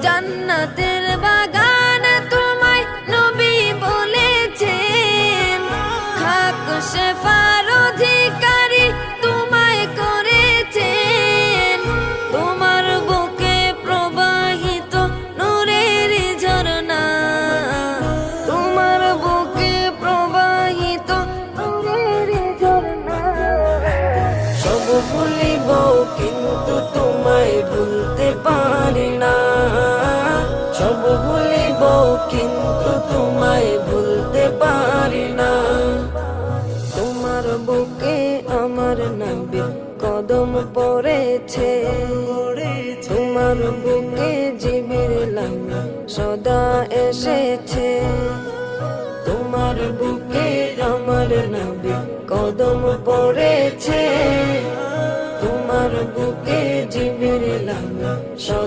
জান্নাতের বাগান তোমায় নবী বলেছেন, খাক শেফার অধিকারী তোমায় করেছেন। তোমার বুকে প্রবাহিত নূরের ঝরনা, তোমার বুকে প্রবাহিত নূরের ঝরনা। সব ভুলিব কিন্তু তোমায় ভুলতে পারি না, সব ভুলিব কিন্তু তোমায় ভুলতে পারি না। তোমার বুকে আমার নবীর কদম পড়েছে, তোমার বুকে জিবরিল সদা এসেছে। তোমার বুকে আমার নবীর কদম পড়েছে, তোমার বুকে জিবরিল সদা